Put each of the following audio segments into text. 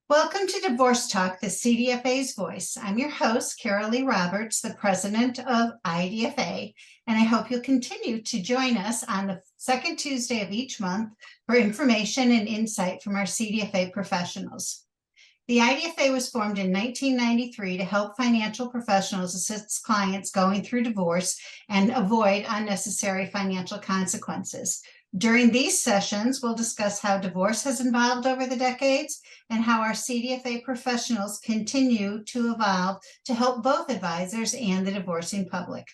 Welcome to Divorce Talk, the CDFA's voice. I'm your host, Carol Lee Roberts, the president of IDFA, and I hope you'll continue to join us on the second Tuesday of each month for information and insight from our CDFA professionals. The IDFA was formed in 1993 to help financial professionals assist clients going through divorce and avoid unnecessary financial consequences. During these sessions, we'll discuss how divorce has evolved over the decades and how our CDFA professionals continue to evolve to help both advisors and the divorcing public.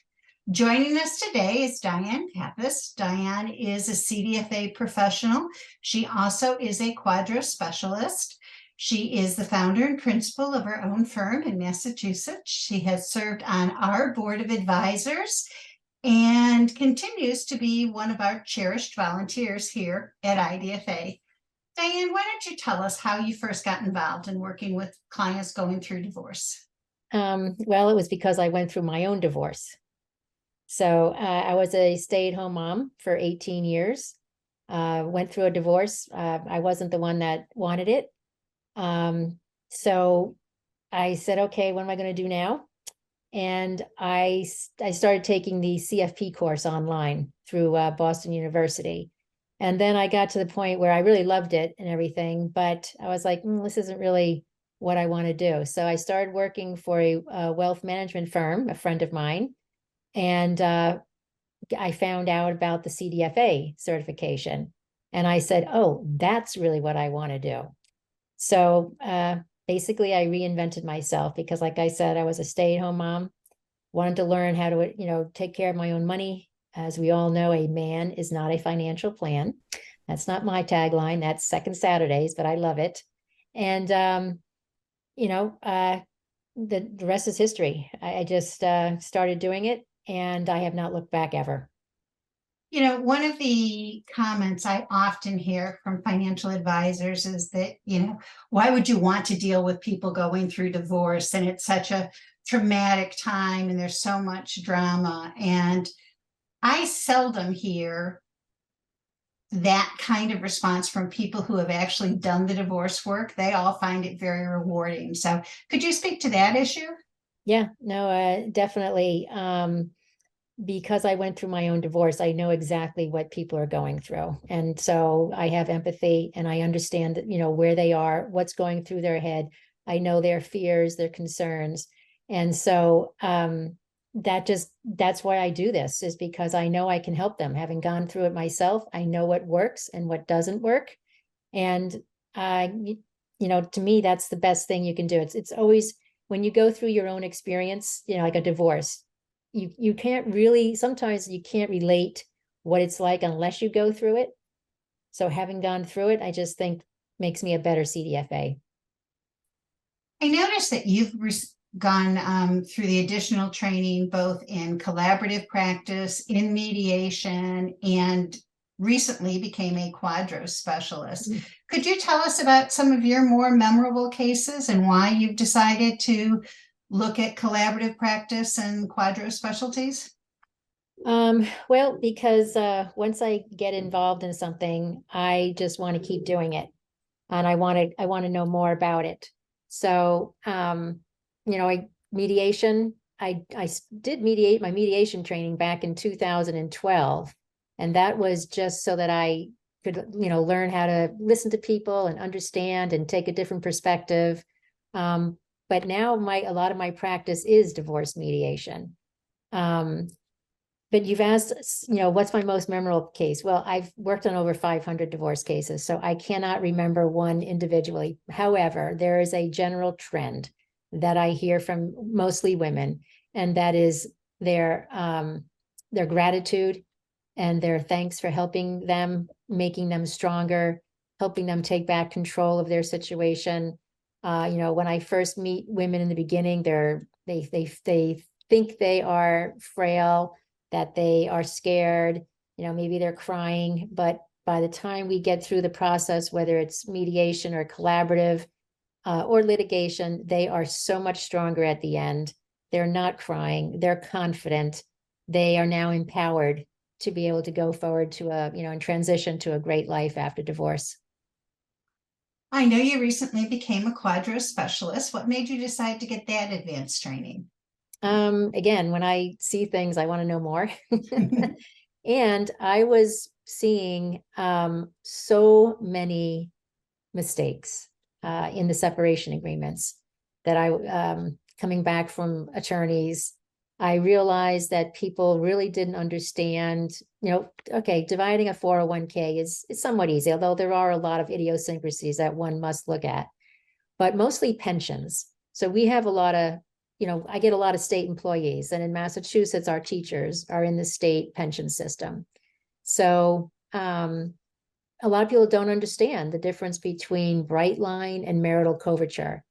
Joining us today is Diane Pappas. Diane is a CDFA professional. She also is a Quadro Specialist. She is the founder and principal of her own firm in Massachusetts. She has served on our board of advisors and continues to be one of our cherished volunteers here at IDFA. Diane, why don't you tell us how you first got involved in working with clients going through divorce? Well, it was because I went through my own divorce. So I was a stay-at-home mom for 18 years, went through a divorce. I wasn't the one that wanted it. So I said, okay, what am I going to do now? And I started taking the CFP course online through Boston University. And then I got to the point where I really loved it and everything, but I was like, this isn't really what I want to do. So I started working for a wealth management firm, a friend of mine, and I found out about the CDFA certification. And I said, oh, that's really what I want to do. So basically, I reinvented myself because, like I said, I was a stay-at-home mom, wanted to learn how to, take care of my own money. As we all know, a man is not a financial plan. That's not my tagline. That's Second Saturdays, but I love it. And, the rest is history. I just started doing it, and I have not looked back ever. One of the comments I often hear from financial advisors is that, why would you want to deal with people going through divorce? And it's such a traumatic time and there's so much drama. And I seldom hear that kind of response from people who have actually done the divorce work. They all find it very rewarding. So could you speak to that issue? Yeah, no, definitely. Because I went through my own divorce, I know exactly what people are going through. And so I have empathy and I understand, where they are, what's going through their head. I know their fears, their concerns. And so that's why I do this, is because I know I can help them. Having gone through it myself, I know what works and what doesn't work. And, to me, that's the best thing you can do. It's always, when you go through your own experience, like a divorce, you can't really, sometimes you can't relate what it's like unless you go through it. So having gone through it, I just think makes me a better CDFA. I noticed that you've gone through the additional training, both in collaborative practice, in mediation, and recently became a Quadro Specialist. Mm-hmm. Could you tell us about some of your more memorable cases and why you've decided to look at collaborative practice and Quadro specialties? Well, because once I get involved in something, I just want to keep doing it, and I want to know more about it. So, mediation. I did my mediation training back in 2012, and that was just so that I could, learn how to listen to people and understand and take a different perspective. But now a lot of my practice is divorce mediation. But you've asked, what's my most memorable case? Well, I've worked on over 500 divorce cases, so I cannot remember one individually. However, there is a general trend that I hear from mostly women, and that is their gratitude and their thanks for helping them, making them stronger, helping them take back control of their situation. When I first meet women in the beginning, they think they are frail, that they are scared, maybe they're crying, but by the time we get through the process, whether it's mediation or collaborative or litigation, they are so much stronger at the end. They're not crying, they're confident, they are now empowered to be able to go forward to and transition to a great life after divorce. I know you recently became a Quadro Specialist. What made you decide to get that advanced training? Again, when I see things, I want to know more. And I was seeing so many mistakes in the separation agreements that coming back from attorneys, I realized that people really didn't understand, okay, dividing a 401k is somewhat easy, although there are a lot of idiosyncrasies that one must look at, but mostly pensions. So we have a lot of, I get a lot of state employees, and in Massachusetts, our teachers are in the state pension system. So a lot of people don't understand the difference between bright line and marital coverture.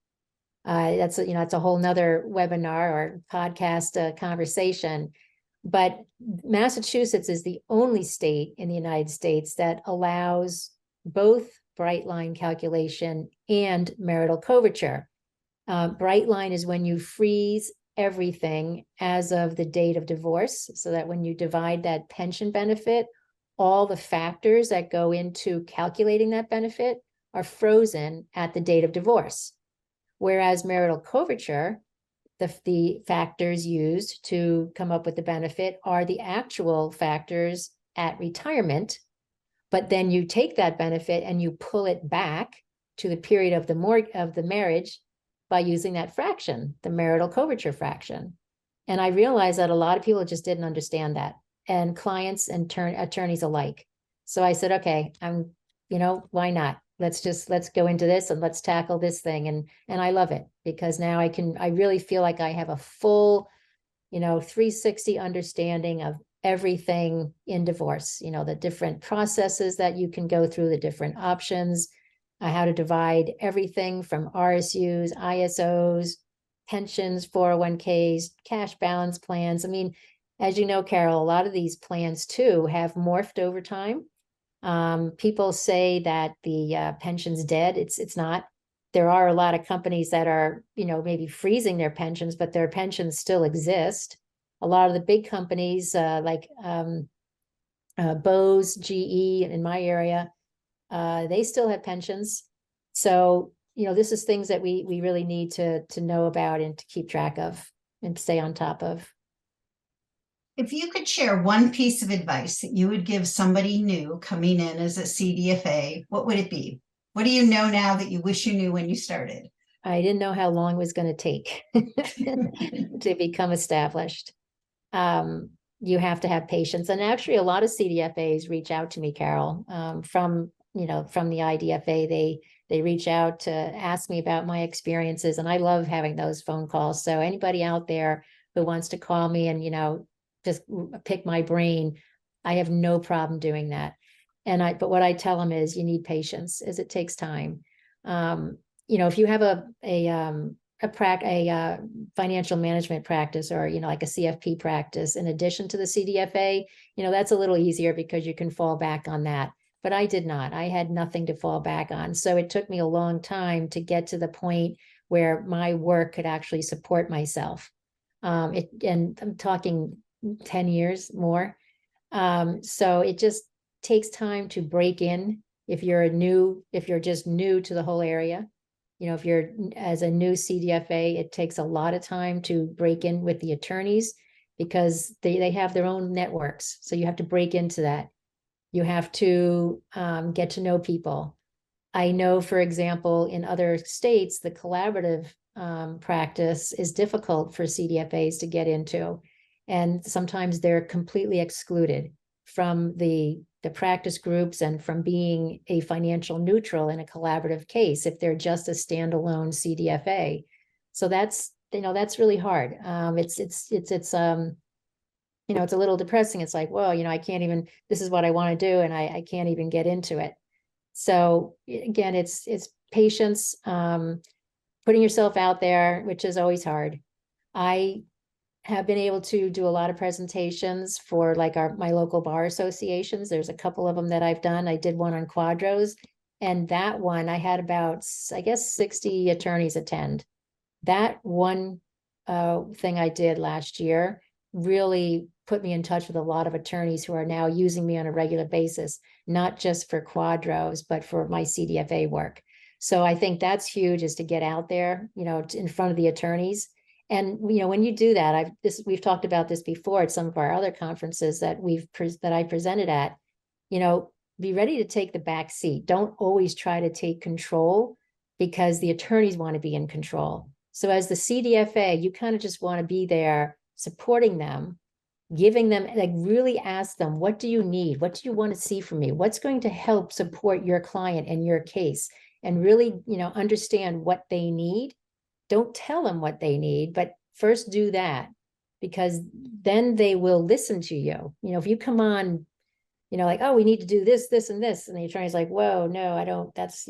That's a whole nother webinar or podcast conversation. But Massachusetts is the only state in the United States that allows both bright line calculation and marital coverture. Bright line is when you freeze everything as of the date of divorce, so that when you divide that pension benefit, all the factors that go into calculating that benefit are frozen at the date of divorce. Whereas marital coverture, the factors used to come up with the benefit are the actual factors at retirement, but then you take that benefit and you pull it back to the period of the marriage by using that fraction, the marital coverture fraction. And I realized that a lot of people just didn't understand that, and clients and attorneys alike. So I said, okay, why not? Let's go into this and let's tackle this thing. And I love it because now I really feel like I have a full, 360 understanding of everything in divorce, the different processes that you can go through, the different options, how to divide everything from RSUs, ISOs, pensions, 401ks, cash balance plans. I mean, as you know, Carol, a lot of these plans too have morphed over time. People say that the pension's dead. It's not. There are a lot of companies that are, maybe freezing their pensions, but their pensions still exist. A lot of the big companies like Bose, GE in my area, they still have pensions. So, this is things that we really need to know about and to keep track of and stay on top of. If you could share one piece of advice that you would give somebody new coming in as a CDFA, what would it be? What do you know now that you wish you knew when you started? I didn't know how long it was going to take to become established. You have to have patience. And actually, a lot of CDFAs reach out to me, Carol, from the IDFA. They reach out to ask me about my experiences, and I love having those phone calls. So anybody out there who wants to call me and, just pick my brain, I have no problem doing that. But what I tell them is you need patience, as it takes time. If you have a financial management practice or, like a CFP practice, in addition to the CDFA, that's a little easier because you can fall back on that. But I did not. I had nothing to fall back on. So it took me a long time to get to the point where my work could actually support myself. And I'm talking 10 years more. So it just takes time to break in. If you're just new to the whole area, if you're as a new CDFA, it takes a lot of time to break in with the attorneys because they have their own networks. So you have to break into that. You have to get to know people. I know, for example, in other states, the collaborative practice is difficult for CDFAs to get into. And sometimes they're completely excluded from the practice groups and from being a financial neutral in a collaborative case if they're just a standalone CDFA. So that's really hard. It's a little depressing. It's like, well, I can't even, this is what I want to do, and I can't even get into it. So again, it's patience, putting yourself out there, which is always hard. I have been able to do a lot of presentations for like my local bar associations. There's a couple of them that I've done. I did one on Quadros, and that one I had about, I guess, 60 attorneys attend. That one thing I did last year really put me in touch with a lot of attorneys who are now using me on a regular basis, not just for Quadros, but for my CDFA work. So I think that's huge, is to get out there, in front of the attorneys. And, when you do that, we've talked about this before at some of our other conferences that I presented at, be ready to take the back seat. Don't always try to take control, because the attorneys want to be in control. So as the CDFA, you kind of just want to be there supporting them, giving them, like, really ask them, what do you need? What do you want to see from me? What's going to help support your client and your case? And really, understand what they need. Don't tell them what they need, but first do that, because then they will listen to you. If you come on, like, oh, we need to do this, this, and this, and the attorney's like, whoa, no, I don't, that's,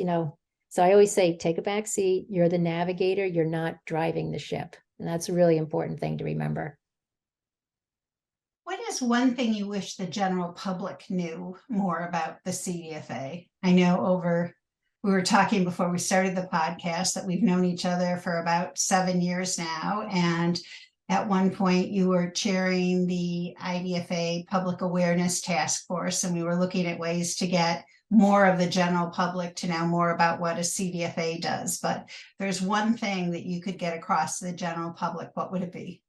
so I always say, take a back seat. You're the navigator. You're not driving the ship. And that's a really important thing to remember. What is one thing you wish the general public knew more about the CDFA? I know we were talking before we started the podcast that we've known each other for about 7 years now. And at one point you were chairing the IDFA Public Awareness Task Force, and we were looking at ways to get more of the general public to know more about what a CDFA does. But there's one thing that you could get across to the general public. What would it be?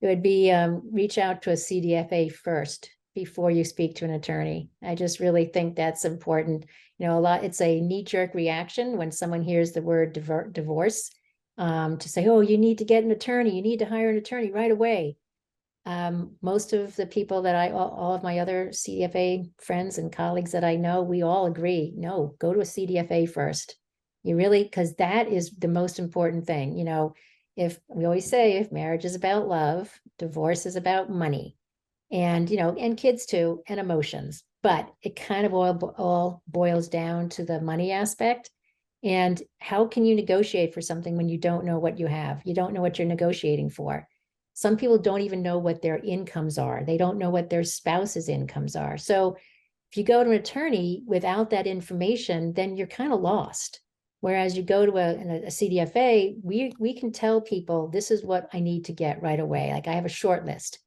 It would be reach out to a CDFA first before you speak to an attorney. I just really think that's important. It's a knee-jerk reaction when someone hears the word divorce, to say, oh, you need to get an attorney, you need to hire an attorney right away. Most of the people all of my other CDFA friends and colleagues that I know, we all agree, no, go to a CDFA first. Because that is the most important thing. If we always say, if marriage is about love, divorce is about money, and, and kids too, and emotions, but it kind of all boils down to the money aspect. And how can you negotiate for something when you don't know what you have? You don't know what you're negotiating for. Some people don't even know what their incomes are. They don't know what their spouse's incomes are. So if you go to an attorney without that information, then you're kind of lost. Whereas you go to a CDFA, we can tell people, this is what I need to get right away. Like, I have a short list,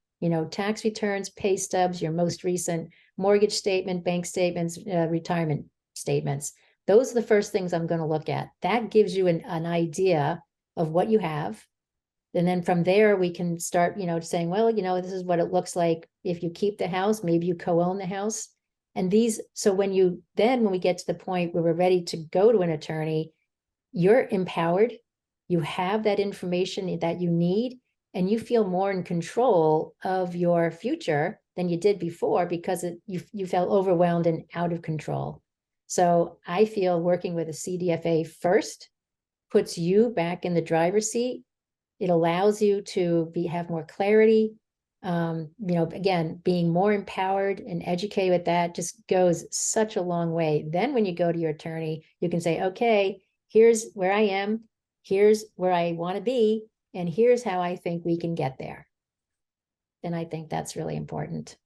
tax returns, pay stubs, your most recent mortgage statement, bank statements, retirement statements. Those are the first things I'm going to look at. That gives you an idea of what you have. And then from there, we can start, saying, well, this is what it looks like if you keep the house, maybe you co-own the house. And so when we get to the point where we're ready to go to an attorney, you're empowered, you have that information that you need, and you feel more in control of your future than you did before, because you felt overwhelmed and out of control. So I feel working with a CDFA first puts you back in the driver's seat. It allows you to have more clarity. Again, being more empowered and educated with that just goes such a long way. Then when you go to your attorney, you can say, okay, here's where I am, here's where I want to be, and here's how I think we can get there. And I think that's really important.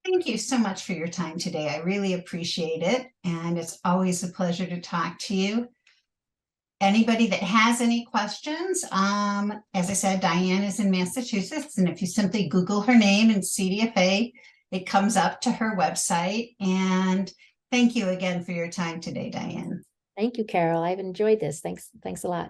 Thank you so much for your time today. I really appreciate it. And it's always a pleasure to talk to you. Anybody that has any questions, as I said, Diane is in Massachusetts, and if you simply Google her name and CDFA, it comes up to her website. And thank you again for your time today, Diane. Thank you, Carol. I've enjoyed this. Thanks a lot.